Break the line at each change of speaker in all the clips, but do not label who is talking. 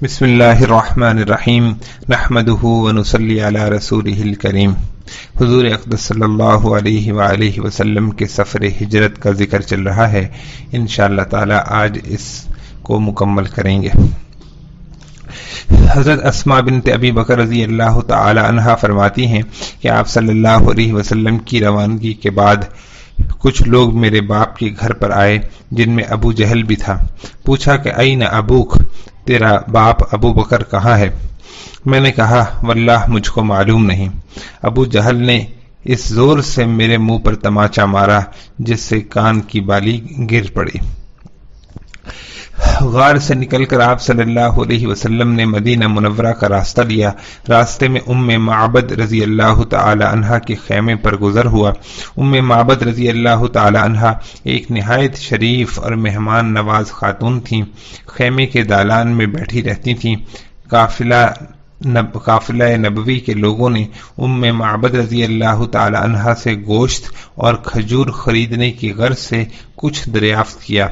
بسم اللہ الرحمن الرحیم نحمدہ ونصلی علی رسولہ الکریم۔ حضور اقدس صلی اللہ علیہ وآلہ وسلم کے سفر ہجرت کا ذکر چل رہا ہے، انشاءاللہ تعالی آج اس کو مکمل کریں گے۔ حضرت اسماء بنت ابی بکر رضی اللہ تعالی عنہا فرماتی ہیں کہ آپ صلی اللہ علیہ وسلم کی روانگی کے بعد کچھ لوگ میرے باپ کے گھر پر آئے، جن میں ابو جہل بھی تھا۔ پوچھا کہ این ابوک، تیرا باپ ابو بکر کہاں ہے؟ میں نے کہا واللہ مجھ کو معلوم نہیں۔ ابو جہل نے اس زور سے میرے منہ پر تماچا مارا جس سے کان کی بالی گر پڑی۔ غار سے نکل کر آپ صلی اللہ علیہ وسلم نے مدینہ منورہ کا راستہ لیا۔ راستے میں معبد رضی اللہ تعالی عنہا کے خیمے پر گزر ہوا۔ معبد رضی اللہ تعالی عنہا ایک نہایت شریف اور مہمان نواز خاتون تھیں۔ خیمے کے دالان میں بیٹھی رہتی تھیں۔ قافلہ نبوی کے لوگوں نے معبد رضی اللہ تعالی عنہا سے گوشت اور کھجور خریدنے کی غرض سے کچھ دریافت کیا،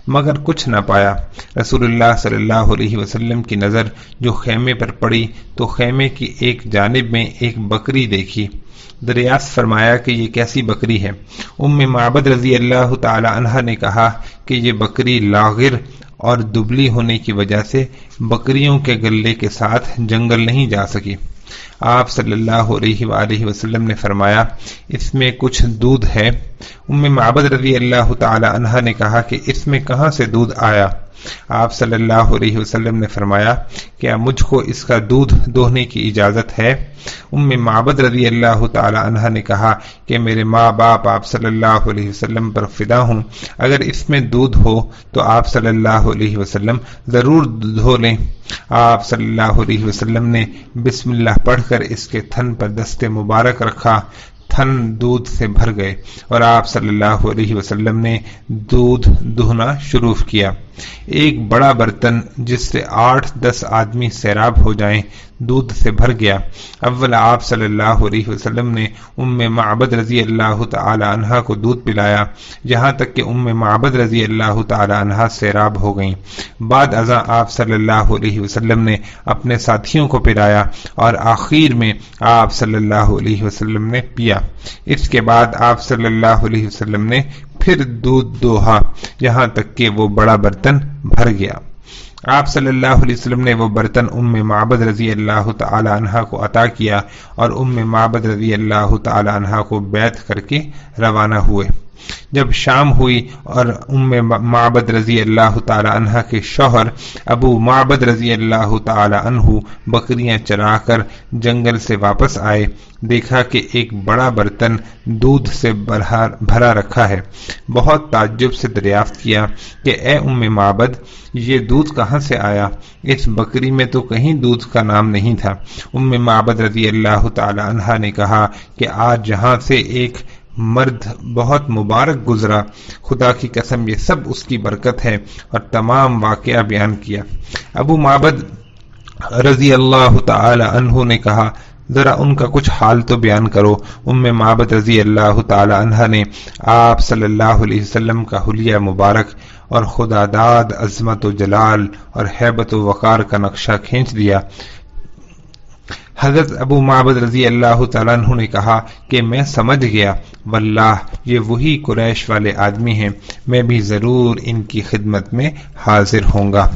مگر کچھ نہ پایا۔ رسول اللہ صلی اللہ علیہ وسلم کی نظر جو خیمے پر پڑی تو خیمے کی ایک جانب میں ایک بکری دیکھی۔ دریافت فرمایا کہ یہ کیسی بکری ہے؟ معبد رضی اللہ تعالی عنہا نے کہا کہ یہ بکری لاغر اور دبلی ہونے کی وجہ سے بکریوں کے گلے کے ساتھ جنگل نہیں جا سکی۔ آپ صلی اللہ علیہ وآلہ وسلم نے فرمایا اس میں کچھ دودھ ہے؟ معبد رضی اللہ تعالی عنہا نے کہا کہ اس میں کہاں سے دودھ آیا؟ آپ صلی اللہ علیہ وسلم نے فرمایا کیا مجھ کو اس کا دودھ دوہنے کی اجازت ہے؟ معبد رضی اللہ تعالی عنہا نے کہا کہ میرے ماں باپ آپ صلی اللہ علیہ وسلم پر فدا ہوں، اگر اس میں دودھ ہو تو آپ صلی اللہ علیہ وسلم ضرور دھو لیں۔ آپ صلی اللہ علیہ وسلم نے بسم اللہ پڑھ کر اس کے تھن پر دست مبارک رکھا، تھن دودھ سے بھر گئے اور آپ صلی اللہ علیہ وسلم نے دودھ دہنا شروع کیا۔ ایک بڑا برتن جس سے 8-10 آدمی سیراب ہو جائیں دودھ سے بھر گیا۔ اول آپ صلی اللہ علیہ وسلم نے معبد رضی اللہ تعالی عنہا کو دودھ پلایا، یہاں تک کہ معبد رضی اللہ تعالی عنہا سیراب ہو گئیں۔ بعد ازاں آپ صلی اللہ علیہ وسلم نے اپنے ساتھیوں کو پلایا اور آخر میں آپ صلی اللہ علیہ وسلم نے پیا۔ اس کے بعد آپ صلی اللہ علیہ وسلم نے پھر دودھ دوہا یہاں تک کہ وہ بڑا برتن بھر گیا۔ آپ صلی اللہ علیہ وسلم نے وہ برتن معبد رضی اللہ تعالی عنہا کو عطا کیا اور معبد رضی اللہ تعالی عنہا کو بیعت کر کے روانہ ہوئے۔ جب شام ہوئی اور معبد رضی اللہ تعالی عنہا کے شوہر ابو معبد رضی اللہ تعالی عنہ بکریاں چرا کر جنگل سے واپس آئے، دیکھا کہ ایک بڑا برتن دودھ سے بھرا رکھا ہے۔ بہت تعجب سے دریافت کیا کہ اے معبد، یہ دودھ کہاں سے آیا؟ اس بکری میں تو کہیں دودھ کا نام نہیں تھا۔ معبد رضی اللہ تعالی عنہا نے کہا کہ آج جہاں سے ایک مرد بہت مبارک گزرا، خدا کی قسم یہ سب اس کی برکت ہے، اور تمام واقعہ بیان کیا۔ ابو معبد رضی اللہ تعالی عنہ نے کہا ذرا ان کا کچھ حال تو بیان کرو۔ معبد رضی اللہ تعالی عنہ نے آپ صلی اللہ علیہ وسلم کا حلیہ مبارک اور خدا داد عظمت و جلال اور ہیبت و وقار کا نقشہ کھینچ دیا۔ حضرت ابو معبد رضی اللہ تعالیٰ عنہ نے کہا کہ میں سمجھ گیا، واللہ یہ وہی قریش والے آدمی ہیں، میں بھی ضرور ان کی خدمت میں حاضر ہوں گا۔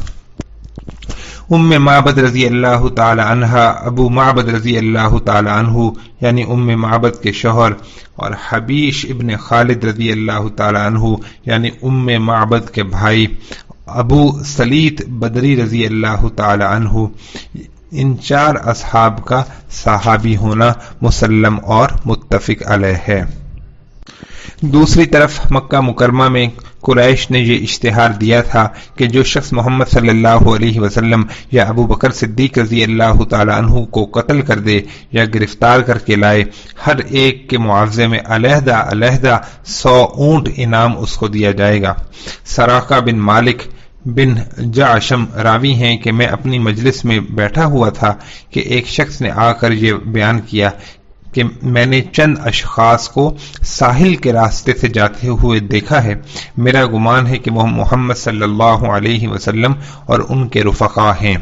معبد رضی اللہ تعالی عنہ ابو معبد رضی اللہ تعالی عنہ یعنی معبد کے شوہر اور حبیش ابن خالد رضی اللہ تعالی عنہ یعنی معبد کے بھائی ابو سلیط بدری رضی اللہ تعالی عنہ، ان 4 اصحاب کا صحابی ہونا مسلم اور متفق علیہ ہے۔ دوسری طرف مکہ مکرمہ میں قریش نے یہ اشتہار دیا تھا کہ جو شخص محمد صلی اللہ علیہ وسلم یا ابو بکر صدیق رضی اللہ تعالی عنہ کو قتل کر دے یا گرفتار کر کے لائے، ہر ایک کے معاوضے میں علیحدہ 100 اونٹ انعام اس کو دیا جائے گا۔ سراقہ بن مالک بن جعشم راوی ہیں کہ میں اپنی مجلس میں بیٹھا ہوا تھا کہ ایک شخص نے آ کر یہ بیان کیا کہ میں نے چند اشخاص کو ساحل کے راستے سے جاتے ہوئے دیکھا ہے، میرا گمان ہے کہ وہ محمد صلی اللہ علیہ وسلم اور ان کے رفقا ہیں۔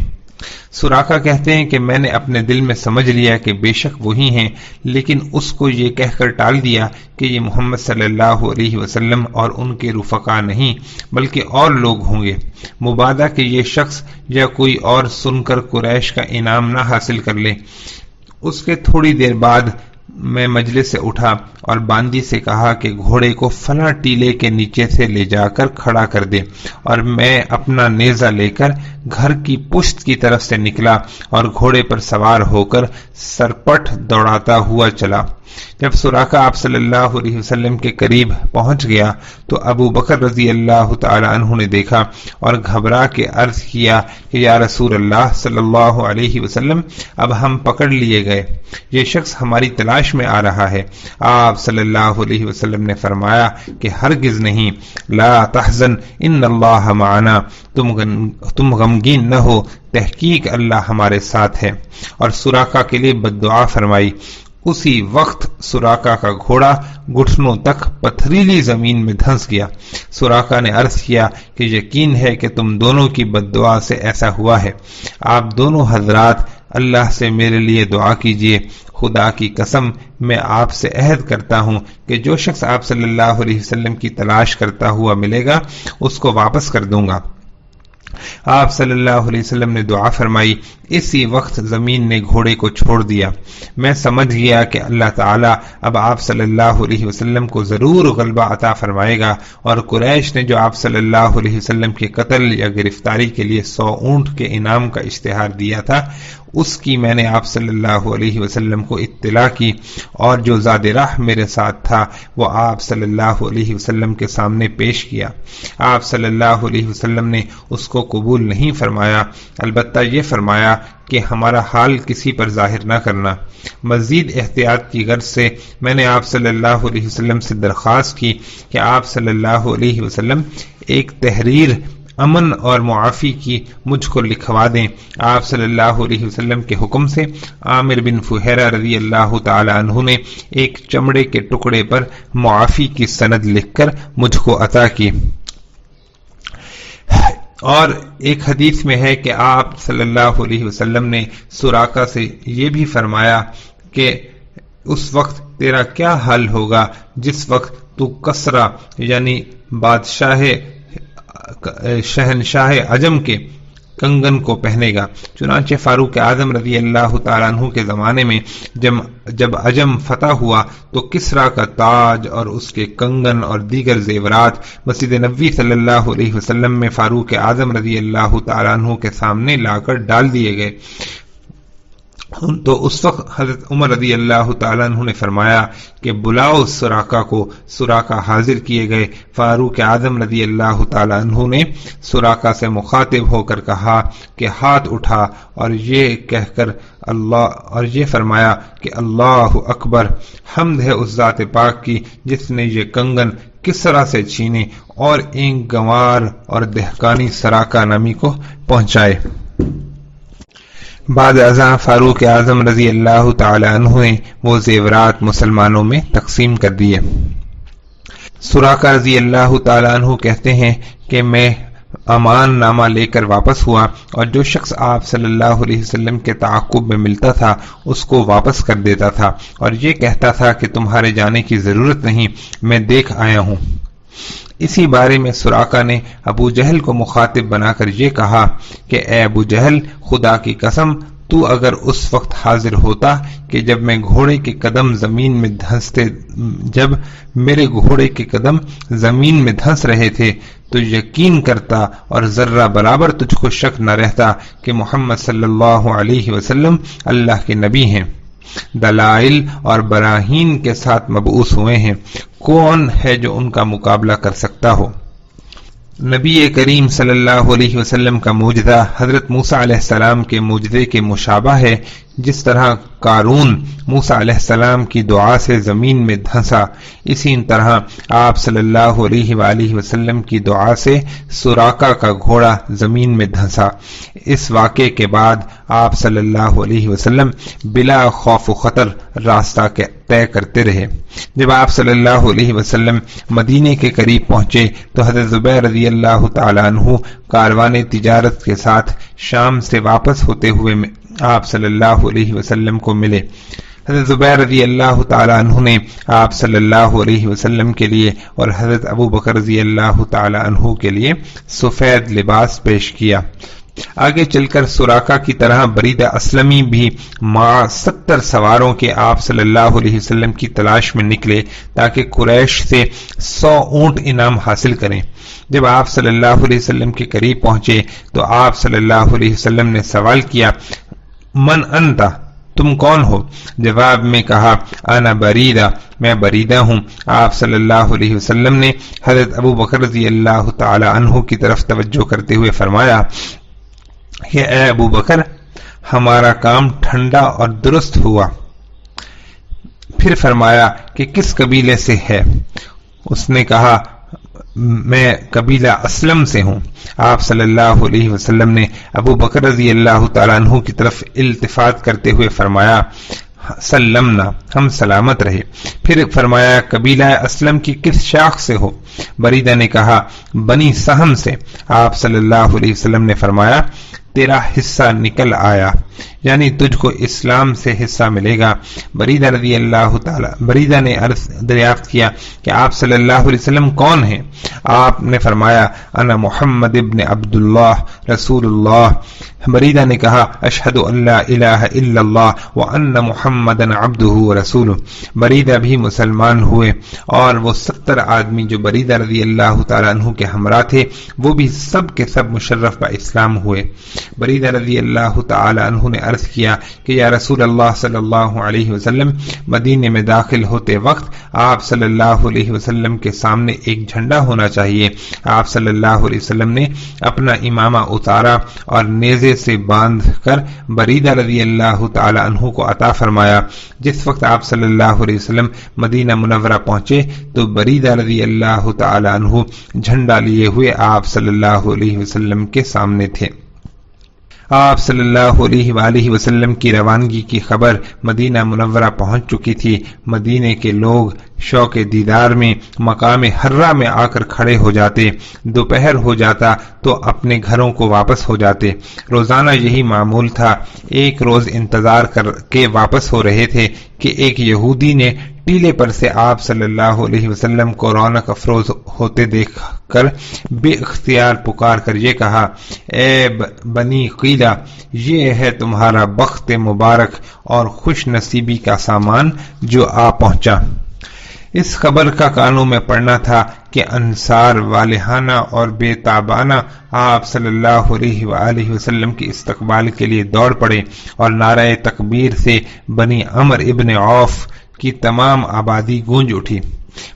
سراقہ کہتے ہیں کہ میں نے اپنے دل میں سمجھ لیا کہ بے شک وہی ہیں، لیکن اس کو یہ کہہ کر ٹال دیا کہ یہ محمد صلی اللہ علیہ وسلم اور ان کے رفقا نہیں بلکہ اور لوگ ہوں گے، مبادا کہ یہ شخص یا کوئی اور سن کر قریش کا انعام نہ حاصل کر لے۔ اس کے تھوڑی دیر بعد میں مجلس سے اٹھا اور باندی سے کہا کہ گھوڑے کو فلاں ٹیلے کے نیچے سے لے جا کر کھڑا کر دے، اور میں اپنا نیزہ لے کر گھر کی پشت کی طرف سے نکلا اور گھوڑے پر سوار ہو کر سرپٹ دوڑاتا ہوا چلا۔ جب سراقہ آپ صلی اللہ علیہ وسلم کے قریب پہنچ گیا تو ابو بکر رضی اللہ تعالی عنہ نے دیکھا اور گھبرا کے عرض کیا کہ یا رسول اللہ صلی اللہ علیہ وسلم، اب ہم پکڑ لیے گئے، یہ شخص ہماری تلاش میں آ رہا ہے۔ آپ صلی اللہ علیہ وسلم نے فرمایا کہ ہرگز نہیں، لا تحزن ان اللہ معنا، تم غمگین نہ ہو، تحقیق اللہ ہمارے ساتھ ہے، اور سراقہ کے لیے بد دعا فرمائی۔ اسی وقت سراقہ کا گھوڑا گھٹنوں تک پتھریلی زمین میں دھنس گیا۔ سراقہ نے عرض کیا کہ یقین ہے کہ تم دونوں کی بد دعا سے ایسا ہوا ہے، آپ دونوں حضرات اللہ سے میرے لیے دعا کیجیے، خدا کی قسم میں آپ سے عہد کرتا ہوں کہ جو شخص آپ صلی اللہ علیہ وسلم کی تلاش کرتا ہوا ملے گا اس کو واپس کر دوں گا۔ آپ صلی اللہ علیہ وسلم نے دعا فرمائی، اسی وقت زمین نے گھوڑے کو چھوڑ دیا۔ میں سمجھ گیا کہ اللہ تعالیٰ اب آپ صلی اللہ علیہ وسلم کو ضرور غلبہ عطا فرمائے گا، اور قریش نے جو آپ صلی اللہ علیہ وسلم کے قتل یا گرفتاری کے لیے 100 اونٹ کے انعام کا اشتہار دیا تھا، اس کی میں نے آپ صلی اللہ علیہ وسلم کو اطلاع کی، اور جو زاد راہ میرے ساتھ تھا وہ آپ صلی اللہ علیہ وسلم کے سامنے پیش کیا۔ آپ صلی اللہ علیہ وسلم نے اس کو قبول نہیں فرمایا، البتہ یہ فرمایا کہ ہمارا حال کسی پر ظاہر نہ کرنا۔ مزید احتیاط کی غرض سے میں نے آپ صلی اللہ علیہ وسلم سے درخواست کی کہ آپ صلی اللہ علیہ وسلم ایک تحریر امن اور معافی کی مجھ کو لکھوا دیں۔ آپ صلی اللہ علیہ وسلم کے حکم سے عامر بن فہیرہ رضی اللہ تعالی عنہ نے ایک چمڑے کے ٹکڑے پر معافی کی سند لکھ کر مجھ کو عطا کی۔ اور ایک حدیث میں ہے کہ آپ صلی اللہ علیہ وسلم نے سراقہ سے یہ بھی فرمایا کہ اس وقت تیرا کیا حال ہوگا جس وقت تو کسرا یعنی شہنشاہ عجم کے کنگن کو پہنے گا۔ چنانچہ فاروق اعظم رضی اللہ تعالیٰ عنہ کے زمانے میں جب عجم فتح ہوا تو کسرا کا تاج اور اس کے کنگن اور دیگر زیورات مسجد نبوی صلی اللہ علیہ وسلم میں فاروق اعظم رضی اللہ تعالیٰ عنہ کے سامنے لا کر ڈال دیے گئے۔ تو اس وقت حضرت عمر رضی اللہ تعالیٰ عنہ نے فرمایا کہ بلاؤ سراقہ کو۔ سراقہ حاضر کیے گئے۔ فاروق اعظم رضی اللہ تعالیٰ عنہ نے سراقہ سے مخاطب ہو کر کہا کہ ہاتھ اٹھا، اور یہ کہہ کر یہ فرمایا کہ اللہ اکبر، حمد ہے اس ذات پاک کی جس نے یہ کنگن کسرا سے چھینے اور ایک گنوار اور دہقانی سراقہ نامی کو پہنچائے۔ بعد ازاں فاروق اعظم رضی اللہ تعالی عنہ نے وہ زیورات مسلمانوں میں تقسیم کر دیے۔ سراقہ رضی اللہ تعالی عنہ کہتے ہیں کہ میں امان نامہ لے کر واپس ہوا، اور جو شخص آپ صلی اللہ علیہ وسلم کے تعاقب میں ملتا تھا اس کو واپس کر دیتا تھا، اور یہ کہتا تھا کہ تمہارے جانے کی ضرورت نہیں، میں دیکھ آیا ہوں۔ اسی بارے میں سراقہ نے ابو جہل کو مخاطب بنا کر یہ کہا کہ اے ابو جہل، خدا کی قسم تو اگر اس وقت حاضر ہوتا کہ جب میرے گھوڑے کے قدم زمین میں دھنس رہے تھے تو یقین کرتا اور ذرہ برابر تجھ کو شک نہ رہتا کہ محمد صلی اللہ علیہ وسلم اللہ کے نبی ہیں، دلائل اور براہین کے ساتھ مبعوث ہوئے ہیں، کون ہے جو ان کا مقابلہ کر سکتا ہو؟ نبی کریم صلی اللہ علیہ وسلم کا معجزہ حضرت موسیٰ علیہ السلام کے معجزے کے مشابہ ہے، جس طرح قارون موسیٰ علیہ السلام کی دعا سے زمین میں دھنسا، اسی طرح آپ صلی اللہ علیہ وآلہ وسلم کی دعا سے سراقہ کا گھوڑا زمین میں دھنسا۔ اس واقعے کے بعد آپ صلی اللہ علیہ وسلم بلا خوف و خطر راستہ طے کرتے رہے۔ جب آپ صلی اللہ علیہ وسلم مدینے کے قریب پہنچے تو حضرت زبیر رضی اللہ تعالیٰ عنہ کاروان تجارت کے ساتھ شام سے واپس ہوتے ہوئے آپ صلی اللہ علیہ وسلم کو ملے۔ حضرت زبیر رضی اللہ تعالیٰ عنہ نے آپ صلی اللہ علیہ وسلم کے لیے اور حضرت ابو بکر رضی اللہ تعالیٰ عنہ کے لیے سفید لباس پیش کیا۔ آگے چل کر سراقہ کی طرح بریدہ اسلمی بھی مع 70 سواروں کے آپ صلی اللہ علیہ وسلم کی تلاش میں نکلے تاکہ قریش سے 100 اونٹ انعام حاصل کریں۔ جب آپ صلی اللہ علیہ وسلم کے قریب پہنچے تو آپ صلی اللہ علیہ وسلم نے سوال کیا، من انت، تم کون ہو؟ جواب میں کہا، انا بریدہ، میں بریدہ ہوں۔ آپ صلی اللہ علیہ وسلم نے حضرت ابو بکر رضی اللہ تعالی عنہ کی طرف توجہ کرتے ہوئے فرمایا کہ اے ابو بکر، ہمارا کام ٹھنڈا اور درست ہوا۔ پھر فرمایا کہ کس قبیلے سے ہے؟ اس نے کہا، میں قبیلہ اسلم سے ہوں۔ آپ صلی اللہ علیہ وسلم نے ابو بکر رضی اللہ تعالیٰ عنہ کی طرف التفات کرتے ہوئے فرمایا، سلمنا، ہم سلامت رہے۔ پھر فرمایا، قبیلہ اسلم کی کس شاخ سے ہو؟ بریدہ نے کہا، بنی سہم سے۔ آپ صلی اللہ علیہ وسلم نے فرمایا، تیرا حصہ نکل آیا، یعنی تجھ کو اسلام سے حصہ ملے گا۔ بریدہ نے دریافت کیا کہ آپ صلی اللہ علیہ وسلم کون ہیں؟ آپ نے فرمایا، انا محمد ابن عبداللہ رسول اللہ۔ بریدہ نے کہا، اشہد ان لا الہ الا اللہ وان محمدًا عبدہ ورسولہ۔ بریدہ بھی مسلمان ہوئے اور وہ 70 آدمی جو بریدہ رضی اللہ تعالیٰ عنہ کے ہمراہ تھے وہ بھی سب کے سب مشرف با اسلام ہوئے۔ بریدہ رضی اللہ تعالی عنہ نے عرض کیا کہ یا رسول اللہ صلی اللہ علیہ وسلم، مدینے میں داخل ہوتے وقت آپ صلی اللہ علیہ وسلم کے سامنے ایک جھنڈا ہونا چاہیے۔ آپ صلی اللہ علیہ وسلم نے اپنا امامہ اتارا اور نیزے سے باندھ کر بریدہ رضی اللہ تعالی عنہ کو عطا فرمایا۔ جس وقت آپ صلی اللہ علیہ وسلم مدینہ منورہ پہنچے تو بریدہ رضی اللہ تعالی عنہ جھنڈا لیے ہوئے آپ صلی اللہ علیہ وسلم کے سامنے تھے۔ آپ صلی اللہ علیہ وآلہ وسلم کی روانگی کی خبر مدینہ منورہ پہنچ چکی تھی۔ مدینے کے لوگ شوق دیدار میں مقام حرہ میں آ کر کھڑے ہو جاتے، دوپہر ہو جاتا تو اپنے گھروں کو واپس ہو جاتے۔ روزانہ یہی معمول تھا۔ ایک روز انتظار کر کے واپس ہو رہے تھے کہ ایک یہودی نے ٹیلے پر سے آپ صلی اللہ علیہ وسلم کو رونق افروز ہوتے دیکھ کر بے اختیار پکار کر یہ کہا، اے بنی قیلہ، یہ ہے تمہارا بخت مبارک اور خوش نصیبی کا سامان جو آ پہنچا۔ اس خبر کا کانوں میں پڑنا تھا کہ انصار والہانہ اور بے تابانہ آپ صلی اللہ علیہ وآلہ وسلم کے استقبال کے لیے دوڑ پڑے اور نعرہ تکبیر سے بنی عمر ابن عوف کی تمام آبادی گونج اٹھی۔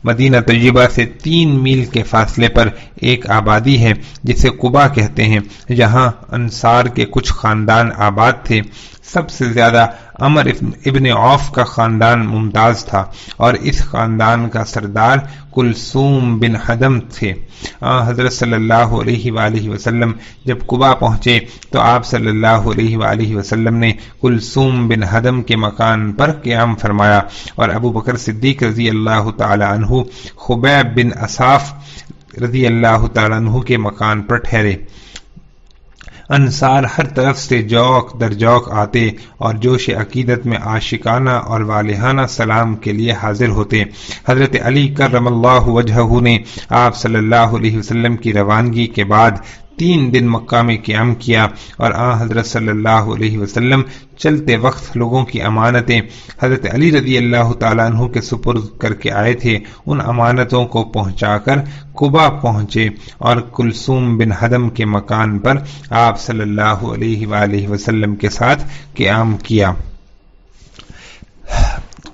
مدینہ طیبہ سے 3 میل کے فاصلے پر ایک آبادی ہے جسے قبا کہتے ہیں، جہاں انصار کے کچھ خاندان آباد تھے۔ سب سے زیادہ عمر ابن عوف کا خاندان ممتاز تھا اور اس خاندان کا سردار کلثوم بن حدم تھے۔ حضرت صلی اللہ علیہ وآلہ وسلم جب قبا پہنچے تو آپ صلی اللہ علیہ وآلہ وسلم نے کلثوم بن حدم کے مکان پر قیام فرمایا اور ابو بکر صدیق رضی اللہ تعالی عنہ خبیب بن اصاف رضی اللہ تعالی عنہ کے مکان پر ٹھہرے۔ انصار ہر طرف سے جوق در جوق آتے اور جوش عقیدت میں عاشقانہ اور والہانہ سلام کے لیے حاضر ہوتے۔ حضرت علی کرم اللہ وجہہ نے آپ صلی اللہ علیہ وسلم کی روانگی کے بعد 3 دن مکہ میں قیام کیا اور حضرت صلی اللہ علیہ وسلم چلتے وقت لوگوں کی امانتیں حضرت علی رضی اللہ تعالیٰ عنہ کے سپرد کر کے آئے تھے۔ ان امانتوں کو پہنچا کر قبا پہنچے اور کلثوم بن حدم کے مکان پر آپ صلی اللہ علیہ وآلہ وسلم کے ساتھ قیام کیا۔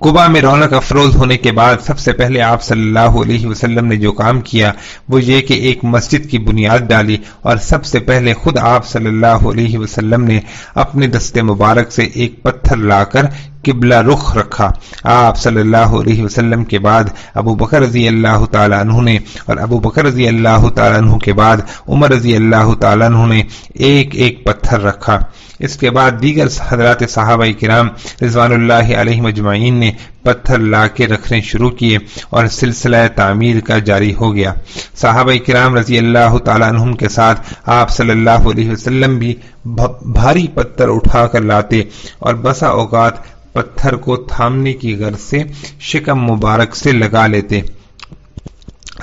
قبا میں رونق افروز ہونے کے بعد سب سے پہلے آپ صلی اللہ علیہ وسلم نے جو کام کیا وہ یہ کہ ایک مسجد کی بنیاد ڈالی، اور سب سے پہلے خود آپ صلی اللہ علیہ وسلم نے اپنے دست مبارک سے ایک پتھر لا کر قبلہ رخ رکھا۔ آپ صلی اللہ علیہ وسلم کے بعد ابو بکر رضی اللہ تعالیٰ عنہ نے، اور ابو بکر رضی اللہ تعالیٰ عنہ کے بعد عمر رضی اللہ تعالیٰ عنہ نے ایک ایک پتھر رکھا۔ اس کے بعد دیگر حضرات صحابہ کرام رضوان اللہ علیہم اجمعین نے پتھر لا کے رکھنے شروع کیے اور سلسلہ تعمیر کا جاری ہو گیا۔ صحابہ کرام رضی اللہ تعالیٰ عنہم کے ساتھ آپ صلی اللہ علیہ وسلم بھی بھاری پتھر اٹھا کر لاتے اور بسا اوقات پتھر کو تھامنے کی غرض سے شکم مبارک سے لگا لیتے۔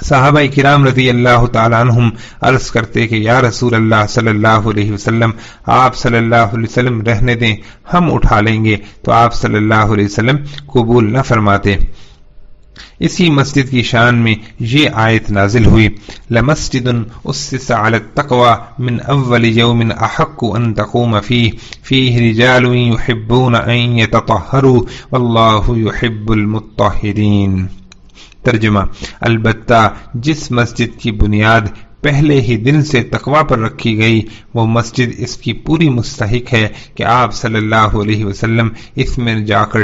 صحابہ کرام رضی اللہ تعالیٰ عنہم عرض کرتے کہ یا رسول اللہ صلی اللہ علیہ وسلم، آپ صلی اللہ علیہ وسلم رہنے دیں، ہم اٹھا لیں گے، تو آپ صلی اللہ علیہ وسلم قبول نہ فرماتے۔ اسی مسجد کی شان میں یہ آیت نازل ہوئی، لَمَسْجِدٌ أُسِّسَ عَلَى التَّقْوَى مِنْ أَوَّلِ يَوْمٍ أَحَقُّ أَن تَقُومَ فِيهِ رِجَالٌ يُحِبُّونَ أَن يَتَطَهَّرُوا وَاللَّهُ يُحِبُّ الْمُطَّهِّرِينَ۔ ترجمہ: البتہ جس مسجد کی بنیاد پہلے ہی دن سے تقوی پر رکھی گئی، وہ مسجد اس کی پوری مستحق ہے کہ آپ صلی اللہ علیہ وسلم اس میں جا کر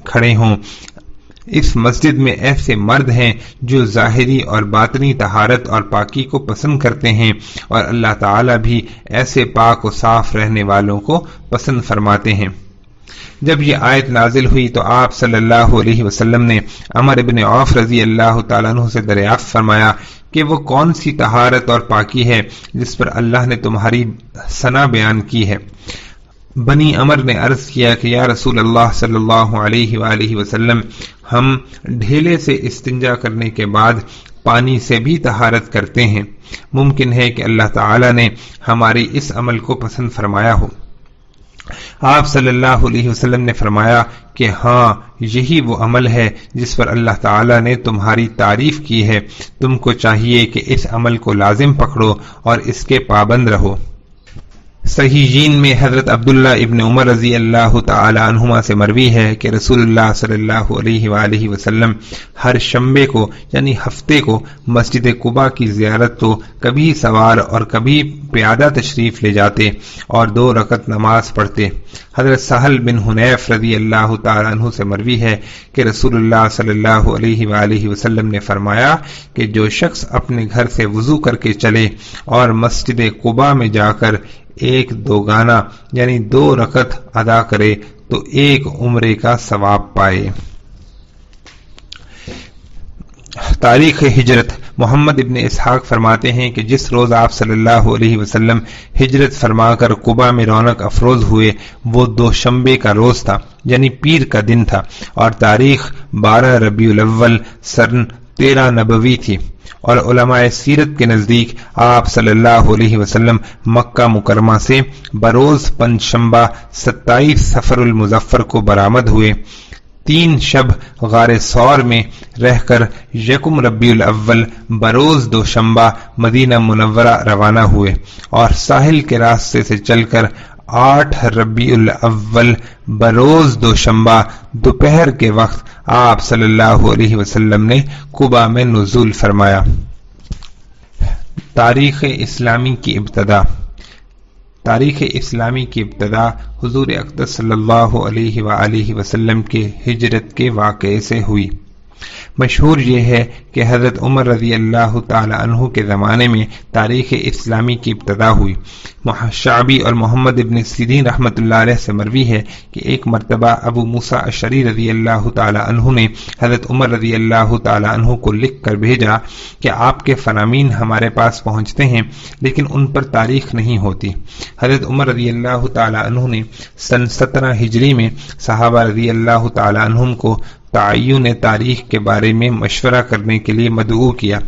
کھڑے ہوں۔ اس مسجد میں ایسے مرد ہیں جو ظاہری اور باطنی طہارت اور پاکی کو پسند کرتے ہیں، اور اللہ تعالی بھی ایسے پاک و صاف رہنے والوں کو پسند فرماتے ہیں۔ جب یہ آیت نازل ہوئی تو آپ صلی اللہ علیہ وسلم نے عمر بن عوف رضی اللہ تعالیٰ عنہ سے دریافت فرمایا کہ وہ کون سی طہارت اور پاکی ہے جس پر اللہ نے تمہاری ثنا بیان کی ہے۔ بنی عمر نے عرض کیا کہ یا رسول اللہ صلی اللہ علیہ وآلہ وسلم، ہم ڈھیلے سے استنجا کرنے کے بعد پانی سے بھی طہارت کرتے ہیں، ممکن ہے کہ اللہ تعالی نے ہمارے اس عمل کو پسند فرمایا ہو۔ آپ صلی اللہ علیہ وسلم نے فرمایا کہ ہاں، یہی وہ عمل ہے جس پر اللہ تعالی نے تمہاری تعریف کی ہے، تم کو چاہیے کہ اس عمل کو لازم پکڑو اور اس کے پابند رہو۔ صحیحین میں حضرت عبداللہ ابن عمر رضی اللہ تعالی عنہما سے مروی ہے کہ رسول اللہ صلی اللہ علیہ وآلہ وسلم ہر شنبے کو یعنی ہفتے کو مسجد قباء کی زیارت تو کبھی سوار اور کبھی پیادہ تشریف لے جاتے اور 2 رکعت نماز پڑھتے۔ حضرت سہل بن حنیف رضی اللہ تعالی عنہ سے مروی ہے کہ رسول اللہ صلی اللہ علیہ وآلہ وسلم نے فرمایا کہ جو شخص اپنے گھر سے وضو کر کے چلے اور مسجد قباء میں جا کر ایک دوگانہ یعنی 2 رکعت ادا کرے تو 1 عمرے کا ثواب پائے۔ تاریخ ہجرت: محمد ابن اسحاق فرماتے ہیں کہ جس روز آپ صلی اللہ علیہ وسلم ہجرت فرما کر قباء میں رونق افروز ہوئے وہ 2 شنبے کا روز تھا، یعنی پیر کا دن تھا، اور تاریخ 12 ربیع الاول سن 13 نبوی تھی، اور علماء سیرت کے نزدیک آپ صلی اللہ علیہ وسلم مکہ مکرمہ سے بروز پنجشنبہ 27 صفر المظفر کو برآمد ہوئے، 3 شب غار ثور میں رہ کر 1 ربیع الاول بروز دوشنبہ مدینہ منورہ روانہ ہوئے، اور ساحل کے راستے سے چل کر 8 ربیع الاول بروز دوشنبہ دوپہر کے وقت آپ صلی اللہ علیہ وسلم نے قباء میں نزول فرمایا۔ تاریخ اسلامی کی ابتدا: تاریخ اسلامی کی ابتدا حضور اقدس صلی اللہ علیہ وآلہ وسلم کے ہجرت کے واقعے سے ہوئی۔ مشہور یہ ہے کہ حضرت عمر رضی اللہ تعالی عنہ کے زمانے میں تاریخ اسلامی کی ابتدا ہوئی۔ شعبی اور محمد ابن سیرین رحمۃ اللہ علیہ سے مروی ہے کہ ایک مرتبہ ابو موسیٰ اشعری رضی اللہ تعالی عنہ نے حضرت عمر رضی اللہ تعالی عنہ کو لکھ کر بھیجا کہ آپ کے فرامین ہمارے پاس پہنچتے ہیں لیکن ان پر تاریخ نہیں ہوتی۔ حضرت عمر رضی اللہ تعالی عنہ نے سن 17 ہجری میں صحابہ رضی اللہ تعالی عنہم کو تعین تاریخ کے بارے میں مشورہ کرنے کے لیے مدعو کیا۔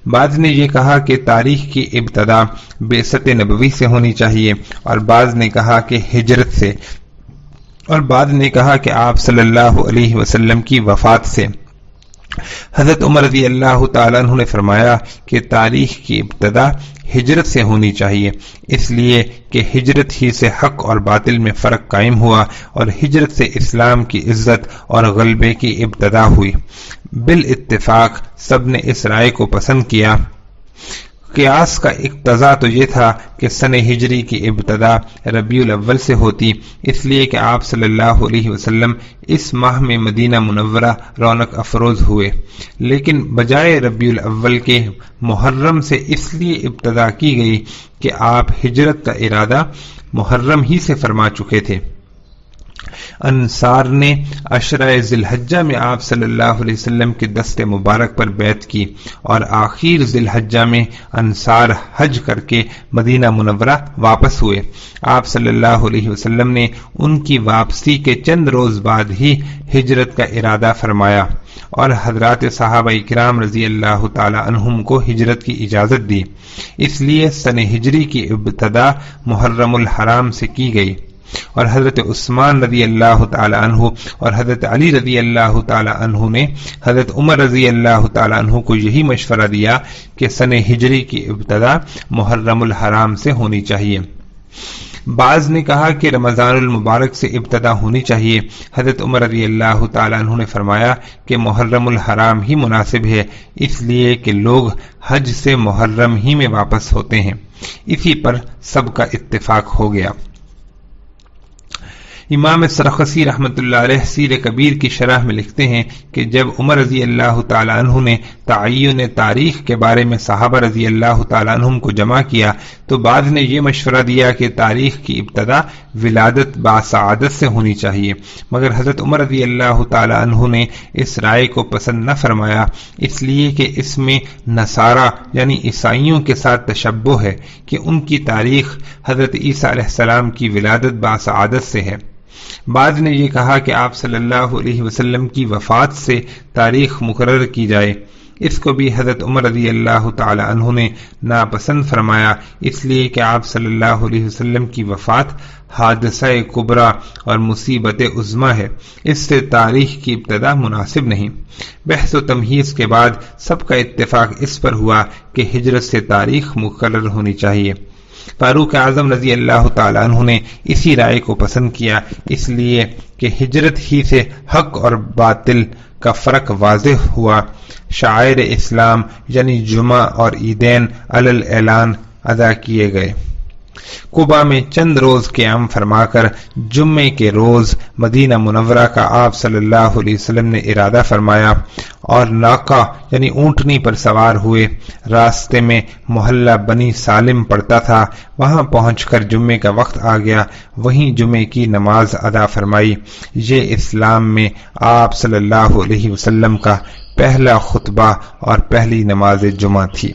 بعض نے یہ کہا کہ تاریخ کی ابتدا بعثت نبوی سے ہونی چاہیے، اور بعض نے کہا کہ ہجرت سے، اور بعض نے کہا کہ آپ صلی اللہ علیہ وسلم کی وفات سے، حضرت عمر رضی اللہ تعالیٰ عنہ نے فرمایا کہ تاریخ کی ابتدا ہجرت سے ہونی چاہیے، اس لیے کہ ہجرت ہی سے حق اور باطل میں فرق قائم ہوا اور ہجرت سے اسلام کی عزت اور غلبے کی ابتدا ہوئی۔ بالاتفاق سب نے اس رائے کو پسند کیا۔ قیاس کا اقتضا تو یہ تھا کہ سن ہجری کی ابتدا ربیع الاول سے ہوتی، اس لیے کہ آپ صلی اللہ علیہ وسلم اس ماہ میں مدینہ منورہ رونق افروز ہوئے، لیکن بجائے ربیع الاول کے محرم سے اس لیے ابتدا کی گئی کہ آپ ہجرت کا ارادہ محرم ہی سے فرما چکے تھے۔ انصار نے عشرہ ذی الحجہ میں آپ صلی اللہ علیہ وسلم کے دست مبارک پر بیعت کی اور آخر ذی الحجہ میں انصار حج کر کے مدینہ منورہ واپس ہوئے۔ آپ صلی اللہ علیہ وسلم نے ان کی واپسی کے چند روز بعد ہی ہجرت کا ارادہ فرمایا اور حضرات صحابہ کرام رضی اللہ تعالی عنہم کو ہجرت کی اجازت دی، اس لیے سن ہجری کی ابتدا محرم الحرام سے کی گئی، اور حضرت عثمان رضی اللہ تعالی عنہ اور حضرت علی رضی اللہ تعالی عنہ نے حضرت عمر رضی اللہ تعالی عنہ کو یہی مشورہ دیا کہ سن ہجری کی ابتدا محرم الحرام سے ہونی چاہیے۔ بعض نے کہا کہ رمضان المبارک سے ابتدا ہونی چاہیے۔ حضرت عمر رضی اللہ تعالی عنہ نے فرمایا کہ محرم الحرام ہی مناسب ہے، اس لیے کہ لوگ حج سے محرم ہی میں واپس ہوتے ہیں۔ اسی پر سب کا اتفاق ہو گیا۔ امام سرخسی رحمۃ اللہ علیہ سیر کبیر کی شرح میں لکھتے ہیں کہ جب عمر رضی اللہ تعالی عنہ نے تعین تاریخ کے بارے میں صحابہ رضی اللہ تعالی عنہم کو جمع کیا تو بعض نے یہ مشورہ دیا کہ تاریخ کی ابتدا ولادت باسعادت سے ہونی چاہیے، مگر حضرت عمر رضی اللہ تعالی عنہ نے اس رائے کو پسند نہ فرمایا، اس لیے کہ اس میں نصارہ یعنی عیسائیوں کے ساتھ تشبہ ہے کہ ان کی تاریخ حضرت عیسیٰ علیہ السلام کی ولادت باسعادت سے ہے۔ بعض نے یہ کہا کہ آپ صلی اللہ علیہ وسلم کی وفات سے تاریخ مقرر کی جائے، اس کو بھی حضرت عمر رضی اللہ تعالی عنہ نے ناپسند فرمایا، اس لیے کہ آپ صلی اللہ علیہ وسلم کی وفات حادثہ کبریٰ اور مصیبت عظمی ہے، اس سے تاریخ کی ابتدا مناسب نہیں۔ بحث و تمہیز کے بعد سب کا اتفاق اس پر ہوا کہ ہجرت سے تاریخ مقرر ہونی چاہیے۔ فاروق اعظم رضی اللہ تعالی عنہ نے اسی رائے کو پسند کیا، اس لیے کہ ہجرت ہی سے حق اور باطل کا فرق واضح ہوا۔ شعائر اسلام یعنی جمعہ اور عیدین علی الاعلان ادا کیے گئے۔ قباء میں چند روز قیام فرما کر جمعے کے روز مدینہ منورہ کا آپ صلی اللہ علیہ وسلم نے ارادہ فرمایا اور ناقہ یعنی اونٹنی پر سوار ہوئے۔ راستے میں محلہ بنی سالم پڑتا تھا، وہاں پہنچ کر جمعے کا وقت آ گیا، وہیں جمعے کی نماز ادا فرمائی۔ یہ اسلام میں آپ صلی اللہ علیہ وسلم کا پہلا خطبہ اور پہلی نماز جمعہ تھی۔